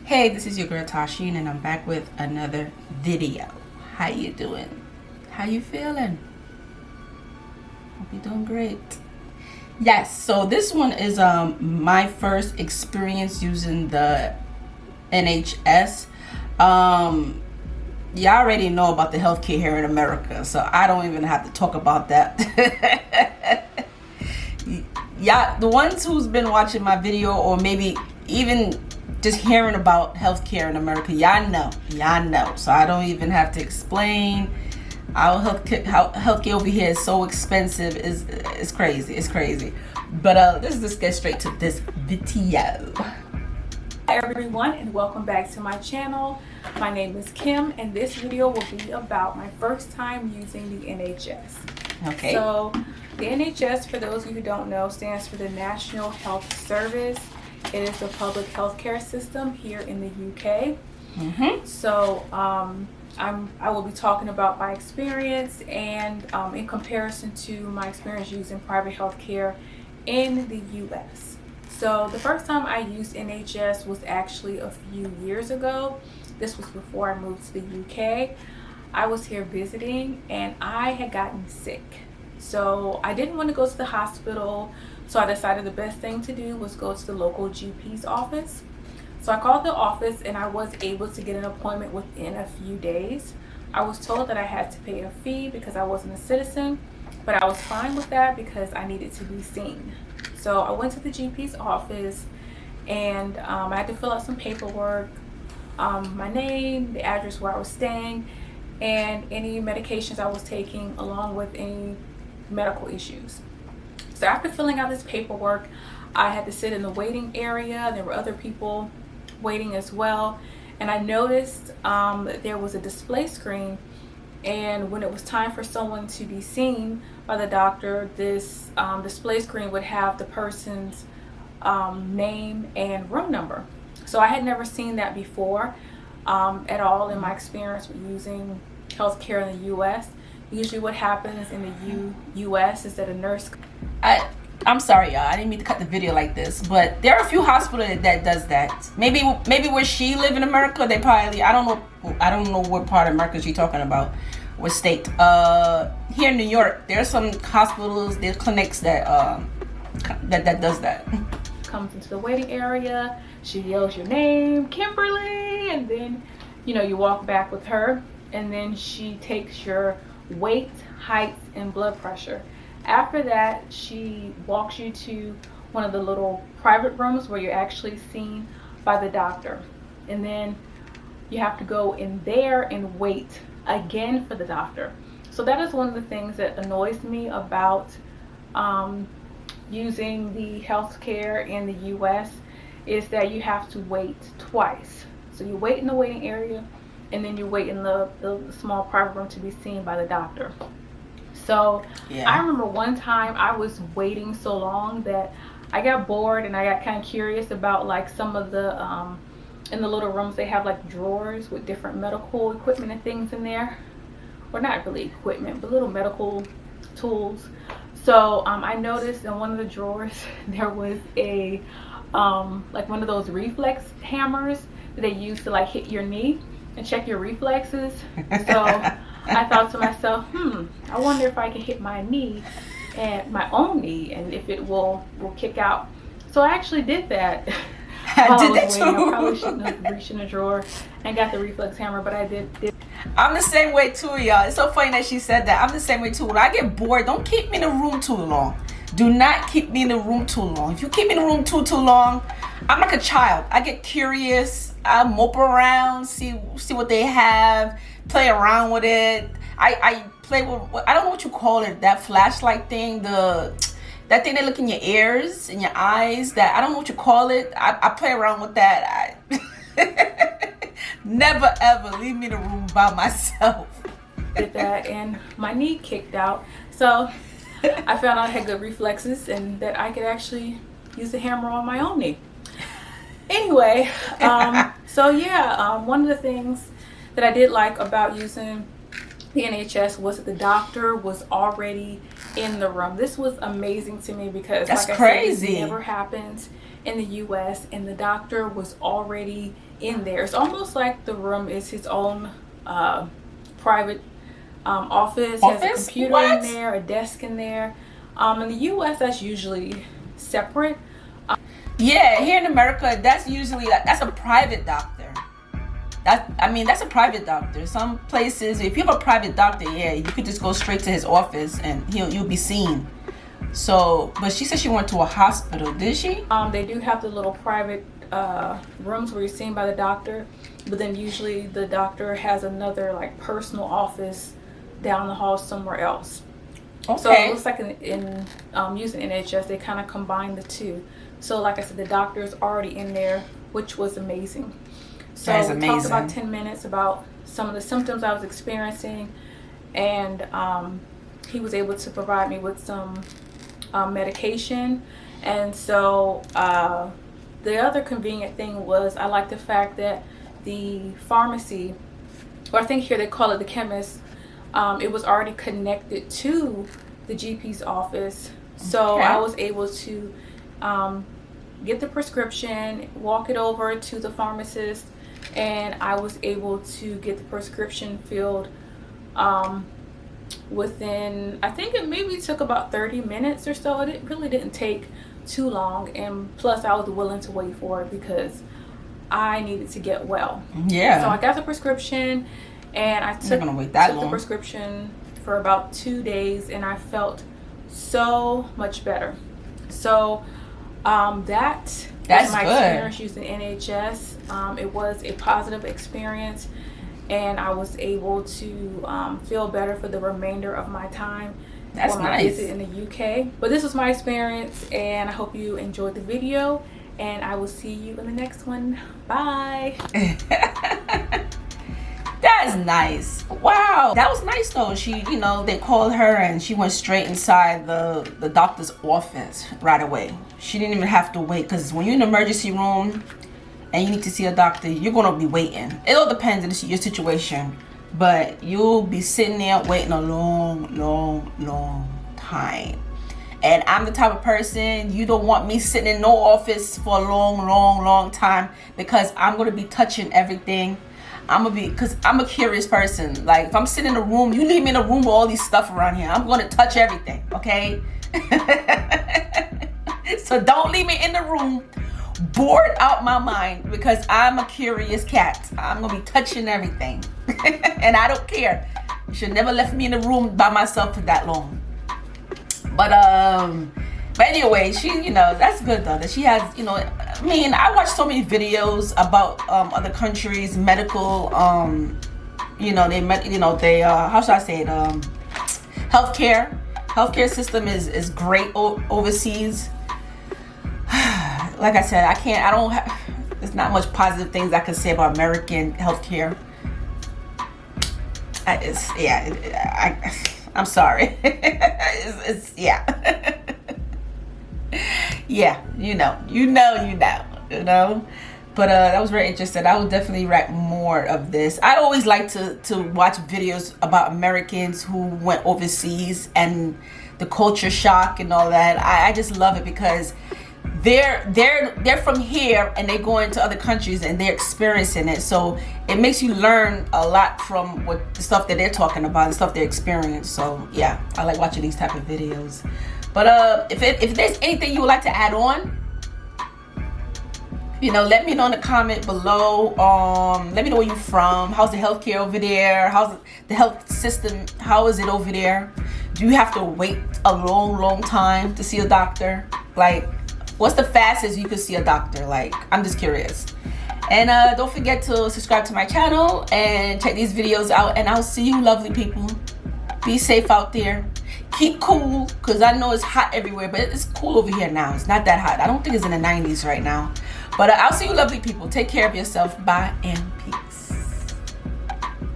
Hey, this is your girl Tysheen, and I'm back with another video. How you doing? How you feeling? Hope you're doing great. Yes, so this one is my first experience using the NHS. You already know about the healthcare here in America, so I don't even have to talk about that. Yeah, the ones who's been watching my video, or maybe even just hearing about healthcare in America, y'all know. So I don't even have to explain. Our healthcare over here is so expensive. It's crazy. But let's just get straight to this video. Hi everyone, and welcome back to my channel. My name is Kim, and this video will be about my first time using the NHS. Okay. So the NHS, for those of you who don't know, stands for the National Health Service. It is the public healthcare system here in the UK. So I will be talking about my experience and in comparison to my experience using private healthcare in the US. So the first time I used NHS was actually a few years ago. This was before I moved to the UK. I was here visiting and I had gotten sick. So I didn't want to go to the hospital, so I decided the best thing to do was go to the local GP's office. So I called the office and I was able to get an appointment within a few days. I was told that I had to pay a fee because I wasn't a citizen, but I was fine with that because I needed to be seen. So I went to the GP's office and I had to fill out some paperwork, my name, the address where I was staying, and any medications I was taking, along with any medical issues. So after filling out this paperwork, I had to sit in the waiting area. There were other people waiting as well, and I noticed that there was a display screen, and when it was time for someone to be seen by the doctor, this display screen would have the person's name and room number. So I had never seen that before at all in my experience with using healthcare in the US. Usually what happens in the US is that a nurse... I'm sorry, y'all. I didn't mean to cut the video like this, but there are a few hospitals that does that. Maybe where she live in America, they probably... I don't know what part of America she's talking about, what state. Here in New York, there are some hospitals, there's clinics that does that. Comes into the waiting area, she yells your name, Kimberly, and then you walk back with her, and then she takes your weight, height, and blood pressure. After that, she walks you to one of the little private rooms where you're actually seen by the doctor, and then you have to go in there and wait again for the doctor. So that is one of the things that annoys me about using the healthcare in the US, is that you have to wait twice. So you wait in the waiting area, and then you wait in the small private room to be seen by the doctor. So yeah. I remember one time I was waiting so long that I got bored, and I got kind of curious about like some of the in the little rooms they have like drawers with different medical equipment and things in there, or not really equipment but little medical tools. So I noticed in one of the drawers there was a like one of those reflex hammers that they use to like hit your knee and check your reflexes. So I thought to myself, I wonder if I can hit my knee, and my own knee, and if it will kick out. So I actually did that. I did that too. I probably shouldn't have reached in the drawer and got the reflex hammer, but I did. I'm the same way too, y'all. It's so funny that she said that. I'm the same way too. When I get bored, don't keep me in the room too long. Do not keep me in the room too long. If you keep me in the room too long, I'm like a child. I get curious. I mope around, see what they have, play around with it. I play with, I don't know what you call it, that flashlight thing, that thing that look in your ears and your eyes, that I don't know what you call it. I play around with that. Never ever leave me in a room by myself. Did that, and my knee kicked out. So I found out I had good reflexes and that I could actually use the hammer on my own knee. Anyway, so yeah, one of the things that I did like about using the NHS was that the doctor was already in the room. This was amazing to me because, that's like I crazy. said, this never happens in the US, and the doctor was already in there. It's almost like the room is his own private office. Has a computer in there, a desk in there. In the US, that's usually separate. Yeah, here in America, that's usually that's a private doctor. That's a private doctor. Some places, if you have a private doctor, yeah, you could just go straight to his office and you'll be seen. So, but she said she went to a hospital, did she? They do have the little private rooms where you're seen by the doctor, but then usually the doctor has another like personal office down the hall somewhere else. Okay. So it looks like in using NHS, they kind of combine the two. So like I said, the doctor is already in there, which was amazing. So we talked about 10 minutes about some of the symptoms I was experiencing, and he was able to provide me with some medication. And so the other convenient thing was, I like the fact that the pharmacy, or I think here they call it the chemist, it was already connected to the GP's office. So I was able to get the prescription, walk it over to the pharmacist, and I was able to get the prescription filled within, I think it maybe took about 30 minutes or so. It really didn't take too long, and plus I was willing to wait for it because I needed to get well. Yeah. So I got the prescription, and I took the prescription for about 2 days, and I felt so much better. So that's my experience using NHS. It was a positive experience, and I was able to feel better for the remainder of my time for my visit in the UK. But this was my experience, and I hope you enjoyed the video, and I will see you in the next one. Bye. That's nice. Wow, that was nice though. She, they called her and she went straight inside the doctor's office right away. She didn't even have to wait, because when you're in the emergency room and you need to see a doctor, you're gonna be waiting. It all depends on your situation, but you'll be sitting there waiting a long time. And I'm the type of person, you don't want me sitting in no office for a long time, because I'm gonna be touching everything. Because I'm a curious person. Like, if I'm sitting in a room, you leave me in a room with all these stuff around here, I'm gonna touch everything, okay? So don't leave me in the room bored out my mind, because I'm a curious cat. I'm gonna be touching everything. And I don't care. You should never left me in the room by myself for that long. But anyway, she, that's good though, that she has, I watch so many videos about other countries, medical, they how should I say it, healthcare system is great overseas. Like I said, there's not much positive things I can say about American healthcare. I'm sorry. Yeah, you know. But that was very interesting. I would definitely write more of this. I always like to watch videos about Americans who went overseas and the culture shock and all that. I just love it, because they're from here and they go into other countries and they're experiencing it. So it makes you learn a lot from what the stuff that they're talking about, the stuff they experience. So yeah, I like watching these type of videos. But if there's anything you would like to add on, let me know in the comment below. Let me know where you're from. How's the healthcare over there? How's the health system? How is it over there? Do you have to wait a long time to see a doctor? Like, what's the fastest you could see a doctor? Like, I'm just curious. And don't forget to subscribe to my channel and check these videos out. And I'll see you lovely people. Be safe out there. Keep cool, because I know it's hot everywhere, but it's cool over here now. It's not that hot. I don't think it's in the 90s right now. But I'll see you lovely people. Take care of yourself. Bye and peace.